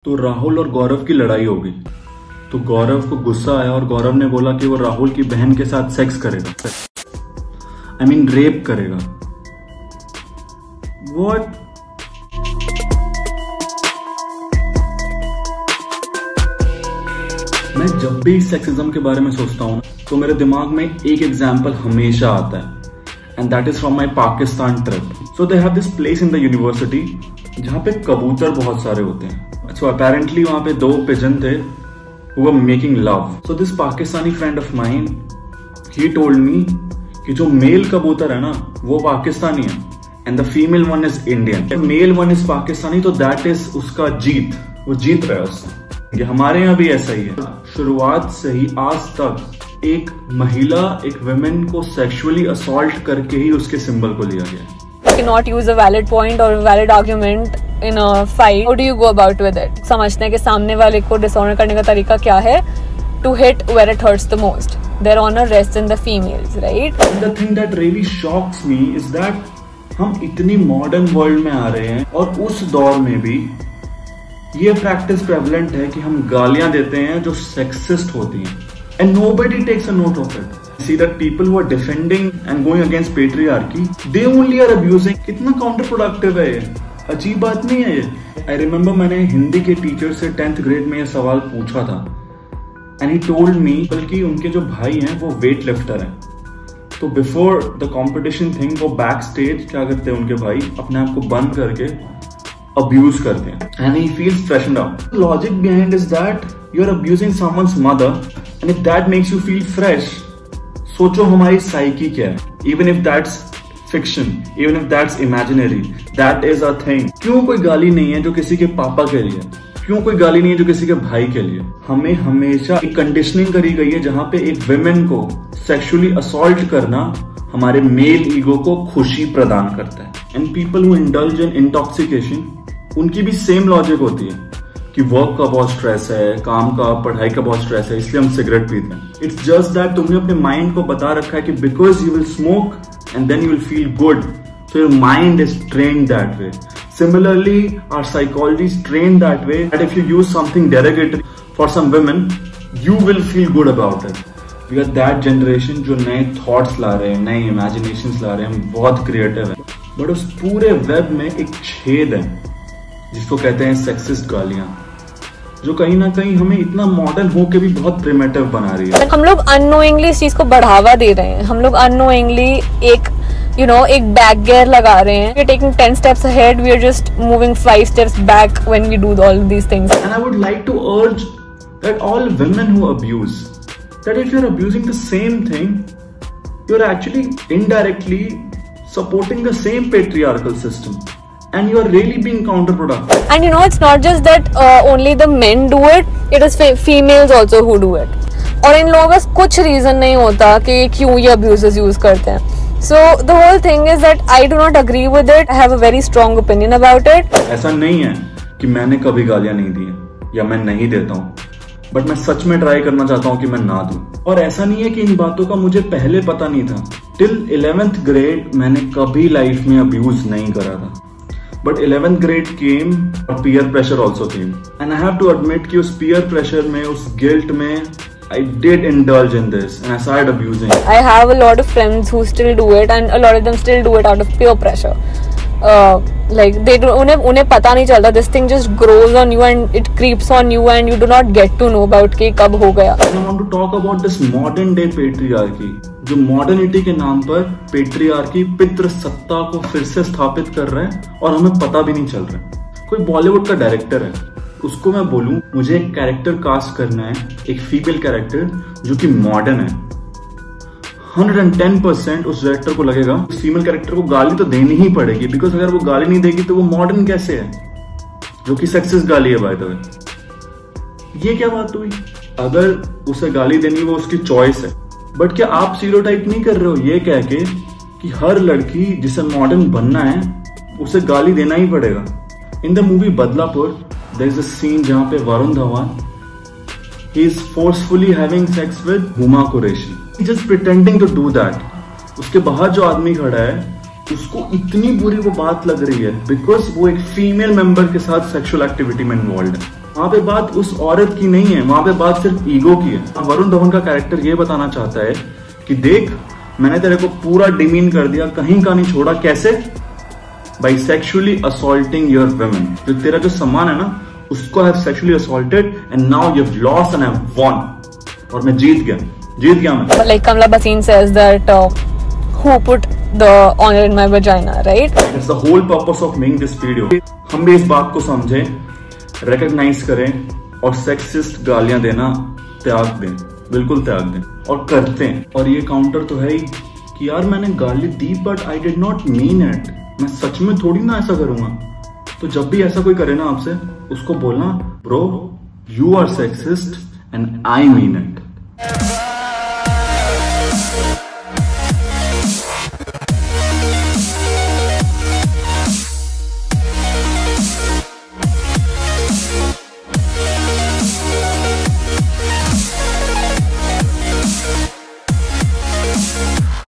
तो राहुल और गौरव की लड़ाई हो गई। तो गौरव को गुस्सा आया और गौरव ने बोला कि वो राहुल की बहन के साथ सेक्स करेगा, I mean रेप करेगा। What? मैं जब भी सेक्सिज्म के बारे में सोचता हूँ तो मेरे दिमाग में एक एग्जाम्पल हमेशा आता है, and that is from my Pakistan trip. So they have this place in the university जहाँ पे कबूतर बहुत सारे होते हैं। सो अपेरेंटली वहां पे 2 पिजन थे who were making love. So this Pakistani friend of mine, he told me कि जो मेल कबूतर है ना वो पाकिस्तानी है and the female one is Indian. The male one is Pakistani, तो that is उसका जीत, वो जीत रहा है उससे। ये हमारे यहाँ भी ऐसा ही है। शुरुआत से ही आज तक एक महिला एक वुमेन को सेक्सुअली असॉल्ट करके ही उसके सिंबल को लिया गया है। You cannot use a valid point or a valid argument in a fight. How do you go about with it? समझते हैं कि सामने वाले को डिसऑनर करने का तरीका क्या है? To hit where it hurts the most. Their honor rests in the females, right? The thing that really shocks me is that हम इतनी मॉडर्न वर्ल्ड में आ रहे हैं और उस दौर में भी ये प्रैक्टिस प्रेवलेंट है कि हम गालियां देते हैं जो सेक्सिस्ट होती हैं, and nobody takes a note of it. See that people who are defending and going against patriarchy, they only are abusing. कितना counterproductive है ये, अजीब बात नहीं है ये। I remember मैंने हिंदी के टीचर से 10th ग्रेड में ये सवाल पूछा था, and he told me बल्कि उनके जो भाई हैं वो वेट लिफ्टर हैं, तो बिफोर द कॉम्पिटिशन थिंग वो बैक स्टेज क्या करते हैं उनके भाई, अपने आप को बंद करके अब्यूज करते हैं, and he feels freshened out. The logic behind is that you are abusing someone's mother, and if that makes you feel fresh, सोचो हमारी साइकी क्या है। Even if that's fiction, even if that's imaginary, that is a thing. क्यों कोई गाली नहीं है जो किसी के पापा के लिए? क्यों कोई गाली नहीं है जो किसी के भाई के लिए? हमें हमेशा एक कंडीशनिंग करी गई है जहां पे एक विमेन को सेक्सुअली असॉल्ट करना हमारे मेल ईगो को खुशी प्रदान करता है। And people who indulge in intoxication, उनकी भी सेम लॉजिक होती है कि वर्क का बहुत स्ट्रेस है, काम का, पढ़ाई का बहुत स्ट्रेस है, इसलिए हम सिगरेट पीते हैं। इट्स जस्ट दैट तुमने अपने माइंड को बता रखा है कि because you will smoke and then you will feel good, so your mind is trained that way. Similarly our psychology is trained that way that if you use something derogatory for some women you will feel good about it. We are that generation जो नए thoughts ला रहे हैं, नए imaginations ला रहे हैं, हम बहुत creative हैं, बट उस पूरे वेब में एक छेद है जिसको कहते हैं सेक्सिस्ट गालियां, जो कहीं ना कहीं हमें इतना मॉडर्न होके भी बहुत प्रिमिटिव बना रही है। हम लोग अननोइंगली इस चीज को बढ़ावा दे रहे हैं, हम लोग अननोइंगली एक एक बैक गियर लगा रहे हैं। We are taking 10 steps ahead, we are just moving 5 steps back when we do all these things. And I would like to urge that all women who abuse, that if you are abusing the same thing, you are actually indirectly supporting the same patriarchal system. And you are really being counterproductive. And it's not just that only the men do it, it is females also who do it. और इन लोगों का कुछ reason नहीं होता कि क्यों ये abuses use करते हैं। So the whole thing is that I do not agree with it. I have a very strong opinion about it. ऐसा नहीं है कि मैंने कभी गालियां नहीं दी हैं या मैं नहीं देता हूँ, बट मैं सच में ट्राई करना चाहता हूँ कि मैं ना दूं। और ऐसा नहीं है कि इन बातों का मुझे पहले पता नहीं था। टिल 11th ग्रेड मैंने कभी लाइफ में अब्यूज नहीं करा था, but 11th grade came और peer pressure also came, and I have to admit कि उस peer pressure में, उस guilt में I did indulge in this and I started abusing. I have a lot of friends who still do it, and a lot of them still do it out of peer pressure. Like they do, उन्हें पता नहीं चलता, this thing just grows on you and it creeps on you and you do not get to know about कि कब हो गया। I want to talk about this modern day patriarchy, जो modernity के नाम पर पेट्रियार्की पितृ सत्ता को फिर से स्थापित कर रहे हैं और हमें पता भी नहीं चल रहा है। कोई बॉलीवुड का डायरेक्टर है, उसको मैं बोलूं मुझे एक कैरेक्टर कास्ट करना है, एक फीमेल कैरेक्टर जो कि मॉडर्न है, 110% उस डायरेक्टर को लगेगा उस फीमेल कैरेक्टर को गाली तो देनी ही पड़ेगी, बिकॉज अगर वो गाली नहीं देगी तो वो मॉडर्न कैसे है, जो कि सेक्सिस्ट गाली है बाय द वे। ये क्या बात हुई? अगर उसे गाली देनी वो उसकी चॉइस है, बट क्या आप स्टीरियोटाइप नहीं कर रहे हो ये कह के कि हर लड़की जिसे मॉडर्न बनना है उसे गाली देना ही पड़ेगा? In the movie Badlapur there is a scene जहां पे Varun Dhawan he is forcefully having sex with Huma Qureshi, he just pretending to do that. उसके बाहर जो आदमी खड़ा है उसको इतनी बुरी वो बात लग रही है बिकॉज वो एक फीमेल मेंबर के साथ सेक्सुअल एक्टिविटी में इन्वॉल्व है। वहां पे बात उस औरत की नहीं है, वहां पे बात सिर्फ ईगो की है। वरुण धवन का कैरेक्टर ये बताना चाहता है कि देख मैंने तेरे को पूरा डिमीन कर दिया, कहीं का नहीं छोड़ा। कैसे? By sexually assaulting your women. जो तेरा जो सम्मान है ना उसको I have sexually assaulted and now you have lost and I have von. और मैं जीत गया मैं। Like Kamala Bhasin says that who put the honor in my vagina, right? That's the whole purpose of making this video. हम भी इस बात को समझें, रिकॉग्नाइज करें और सेक्सिस्ट गालियां देना त्याग दें, बिल्कुल त्याग दें और करते हैं। और ये काउंटर तो है ही कि यार मैंने गाली दी but I did not mean it. मैं सच में थोड़ी ना ऐसा करूंगा। तो जब भी ऐसा कोई करे ना आपसे, उसको बोलना bro you are sexist and I mean it.